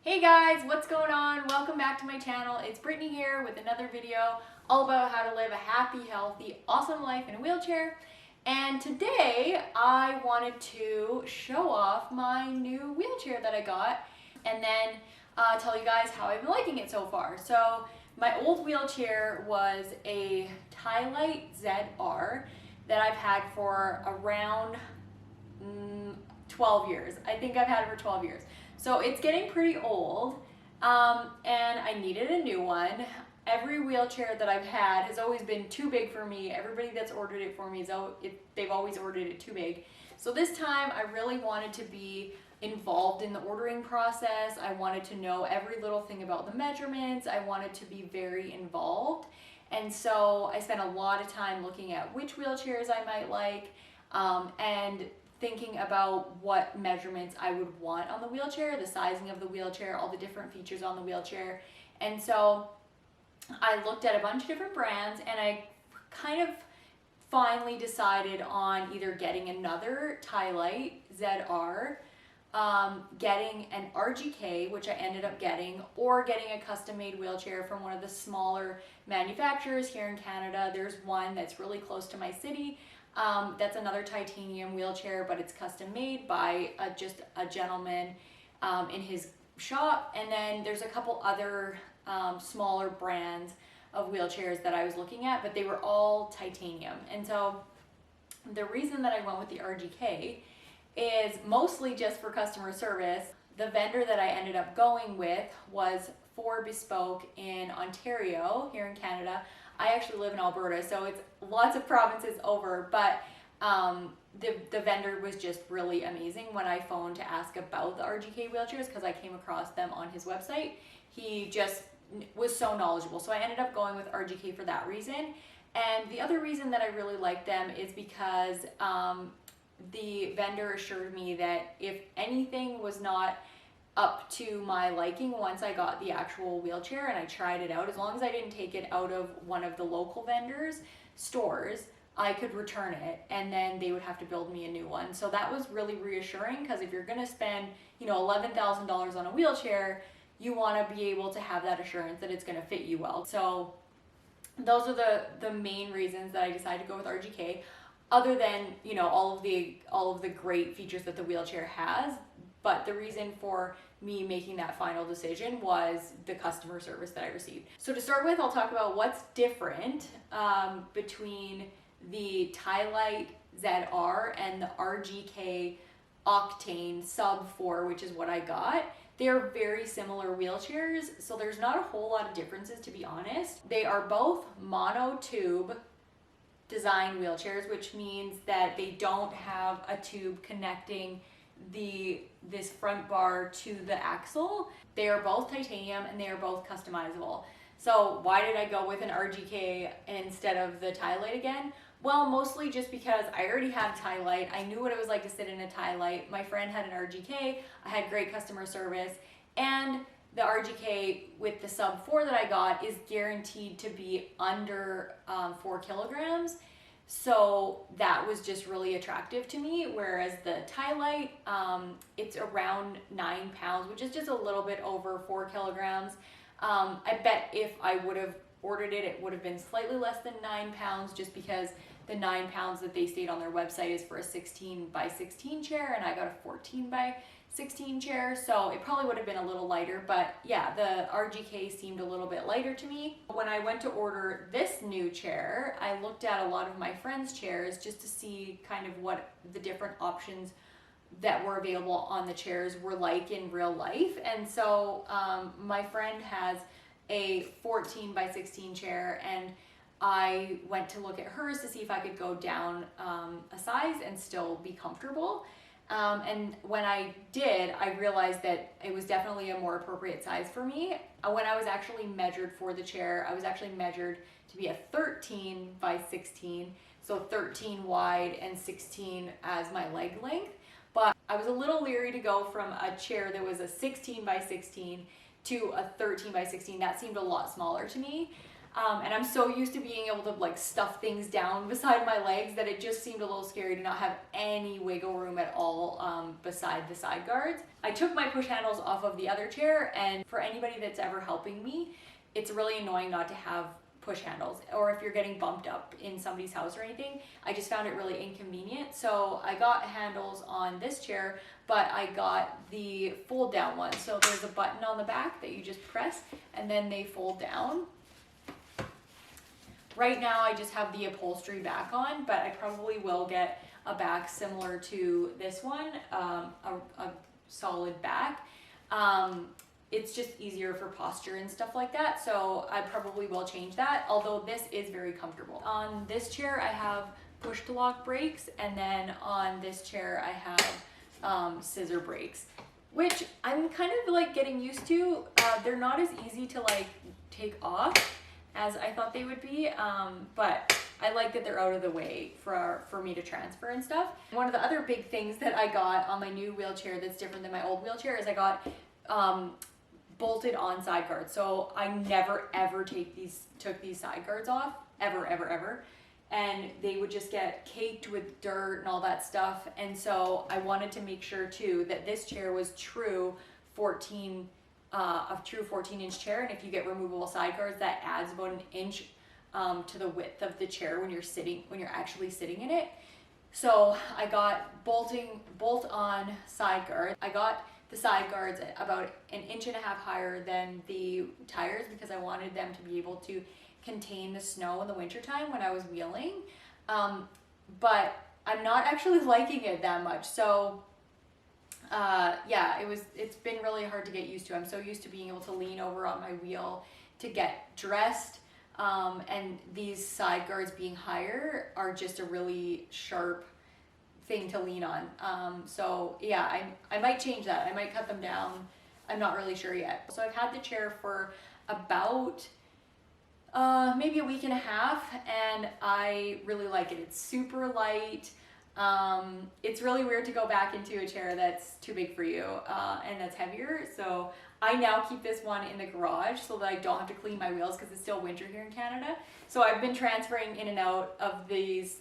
Hey guys, what's going on? Welcome back to my channel. It's Brittany here with another video all about how to live a happy, healthy, awesome life in a wheelchair. And today I wanted to show off my new wheelchair that I got and then tell you guys how I've been liking it so far. So my old wheelchair was a Tilite ZR that I've had for around 12 years. I think I've had it for 12 years. So it's getting pretty old, and I needed a new one. Every wheelchair that I've had has always been too big for me. Everybody that's ordered it for me, they've always ordered it too big. So this time I really wanted to be involved in the ordering process. I wanted to know every little thing about the measurements. I wanted to be very involved. And so I spent a lot of time looking at which wheelchairs I might like, and thinking about what measurements I would want on the wheelchair, the sizing of the wheelchair, all the different features on the wheelchair. And so I looked at a bunch of different brands and I kind of finally decided on either getting another Tilite ZR, getting an RGK, which I ended up getting, or getting a custom-made wheelchair from one of the smaller manufacturers here in Canada. There's one that's really close to my city. That's another titanium wheelchair, but it's custom made by just a gentleman in his shop. And then there's a couple other smaller brands of wheelchairs that I was looking at, but they were all titanium. And so the reason that I went with the RGK is mostly just for customer service. The vendor that I ended up going with was for Bespoke in Ontario, here in Canada. I actually live in Alberta, so it's lots of provinces over, but the vendor was just really amazing. When I phoned to ask about the RGK wheelchairs, because I came across them on his website, he just was so knowledgeable. So I ended up going with RGK for that reason. And the other reason that I really like them is because the vendor assured me that if anything was not up to my liking once I got the actual wheelchair and I tried it out, as long as I didn't take it out of one of the local vendors' stores, I could return it and then they would have to build me a new one. So that was really reassuring, because if you're gonna spend, $11,000 on a wheelchair, you wanna be able to have that assurance that it's gonna fit you well. So those are the main reasons that I decided to go with RGK, other than, all of the great features that the wheelchair has. But the reason for me making that final decision was the customer service that I received. So to start with, I'll talk about what's different between the Tilite ZR and the RGK Octane Sub 4, which is what I got. They're very similar wheelchairs, so there's not a whole lot of differences, to be honest. They are both monotube design wheelchairs, which means that they don't have a tube connecting this front bar to the axle. They are both titanium and they are both customizable. So why did I go with an RGK instead of the Tilite again? Well, mostly just because I already had Tilite. I knew what it was like to sit in a Tilite. My friend had an RGK. I had great customer service, and the RGK with the sub 4 that I got is guaranteed to be under 4 kilograms. So that was just really attractive to me, whereas the Tilite, it's around 9 pounds, which is just a little bit over 4 kilograms. I bet if I would have ordered it, it would have been slightly less than 9 pounds, just because the 9 pounds that they state on their website is for a 16 by 16 chair, and I got a 14 by 16 chair, so it probably would have been a little lighter. But yeah, the RGK seemed a little bit lighter to me. When I went to order this new chair, I looked at a lot of my friends' chairs just to see kind of what the different options that were available on the chairs were like in real life. And so my friend has a 14 by 16 chair, and I went to look at hers to see if I could go down a size and still be comfortable. And when I did, I realized that it was definitely a more appropriate size for me. When I was actually measured for the chair, I was actually measured to be a 13 by 16, so 13 wide and 16 as my leg length. But I was a little leery to go from a chair that was a 16 by 16 to a 13 by 16. That seemed a lot smaller to me. And I'm so used to being able to like stuff things down beside my legs that it just seemed a little scary to not have any wiggle room at all beside the side guards. I took my push handles off of the other chair, and for anybody that's ever helping me, it's really annoying not to have push handles, or if you're getting bumped up in somebody's house or anything. I just found it really inconvenient. So I got handles on this chair, but I got the fold down one. So there's a button on the back that you just press and then they fold down. Right now I just have the upholstery back on, but I probably will get a back similar to this one, a solid back. It's just easier for posture and stuff like that, so I probably will change that, although this is very comfortable. On this chair I have push to lock brakes, and then on this chair I have scissor brakes, which I'm kind of like getting used to. They're not as easy to like take off as I thought they would be, but I like that they're out of the way for me to transfer and stuff. One of the other big things that I got on my new wheelchair that's different than my old wheelchair is I got bolted on side guards. So I never ever took these side guards off, ever. And they would just get caked with dirt and all that stuff. And so I wanted to make sure too that this chair was a true 14-inch chair. And if you get removable side guards, that adds about an inch to the width of the chair when you're actually sitting in it. So I got bolt on side guards. I got the side guards about 1.5 inches higher than the tires because I wanted them to be able to contain the snow in the wintertime when I was wheeling. But I'm not actually liking it that much. So yeah, it's been really hard to get used to. I'm so used to being able to lean over on my wheel to get dressed. And these side guards being higher are just a really sharp thing to lean on. So yeah, I might change that. I might cut them down. I'm not really sure yet. So I've had the chair for about maybe a week and a half, and I really like it. It's super light. It's really weird to go back into a chair that's too big for you and that's heavier. So I now keep this one in the garage so that I don't have to clean my wheels because it's still winter here in Canada. So I've been transferring in and out of these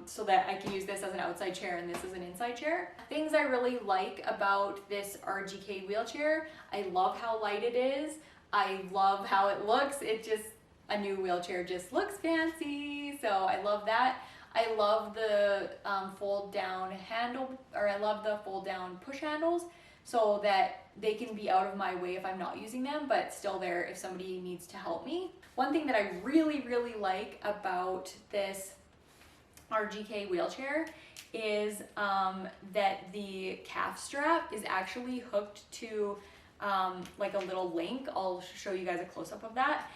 so that I can use this as an outside chair and this as an inside chair. Things I really like about this RGK wheelchair: I love how light it is. I love how it looks. A new wheelchair just looks fancy, so I love that. I love the fold down push handles so that they can be out of my way if I'm not using them, but still there if somebody needs to help me. One thing that I really like about this RGK wheelchair is that the calf strap is actually hooked to like a little link. I'll show you guys a close-up of that.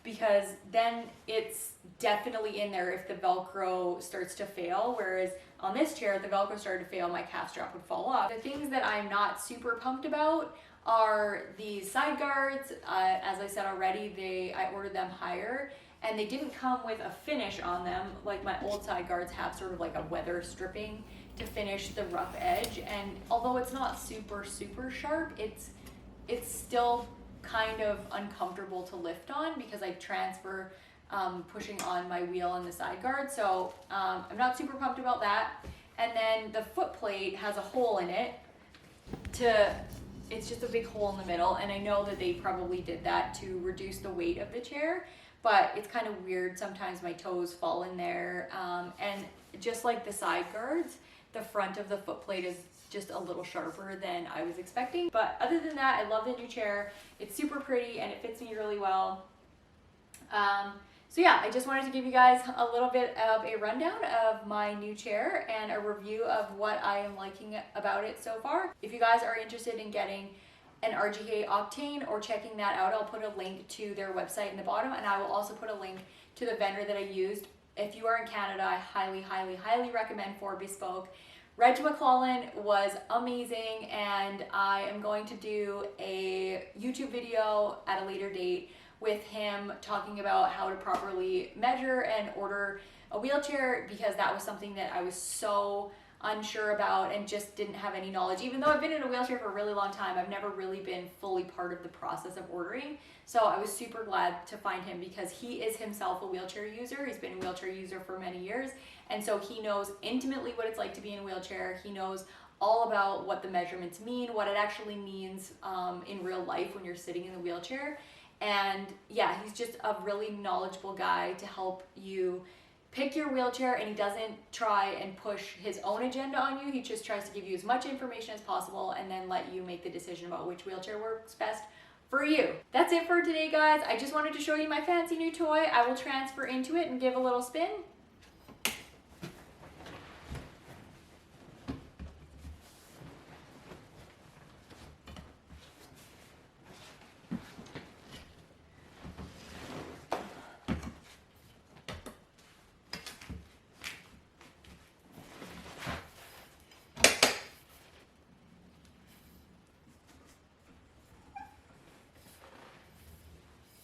Because then it's definitely in there if the Velcro starts to fail, whereas on this chair, if the Velcro started to fail, my calf strap would fall off. The things that I'm not super pumped about are these side guards. As I said already, I ordered them higher, and they didn't come with a finish on them like my old side guards have, sort of like a weather stripping to finish the rough edge. And although it's not super sharp, it's still kind of uncomfortable to lift on because I transfer pushing on my wheel and the side guard. So I'm not super pumped about that. And then the foot plate has a hole in it it's just a big hole in the middle, and I know that they probably did that to reduce the weight of the chair, but it's kind of weird. Sometimes my toes fall in there, and just like the side guards, the front of the foot plate is just a little sharper than I was expecting. But other than that, I love the new chair. It's super pretty and it fits me really well. So yeah, I just wanted to give you guys a little bit of a rundown of my new chair and a review of what I am liking about it so far. If you guys are interested in getting an RGK Octane or checking that out, I'll put a link to their website in the bottom, and I will also put a link to the vendor that I used. If you are in Canada, I highly recommend For Bespoke. Reg McClellan was amazing, and I am going to do a YouTube video at a later date with him talking about how to properly measure and order a wheelchair, because that was something that I was so unsure about and just didn't have any knowledge. Even though I've been in a wheelchair for a really long time, I've never really been fully part of the process of ordering. So I was super glad to find him because he is himself a wheelchair user. He's been a wheelchair user for many years. And so he knows intimately what it's like to be in a wheelchair. He knows all about what the measurements mean, what it actually means in real life when you're sitting in the wheelchair. And yeah, he's just a really knowledgeable guy to help you pick your wheelchair, and he doesn't try and push his own agenda on you. He just tries to give you as much information as possible and then let you make the decision about which wheelchair works best for you. That's it for today, guys. I just wanted to show you my fancy new toy. I will transfer into it and give a little spin.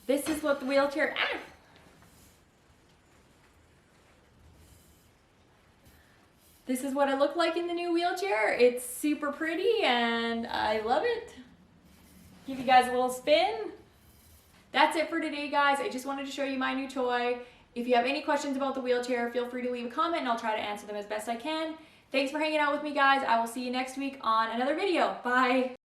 This is what the wheelchair, This is what it looked like in the new wheelchair. It's super pretty and I love it. Give you guys a little spin. That's it for today, guys. I just wanted to show you my new toy. If you have any questions about the wheelchair, feel free to leave a comment and I'll try to answer them as best I can. Thanks for hanging out with me, guys. I will see you next week on another video. Bye.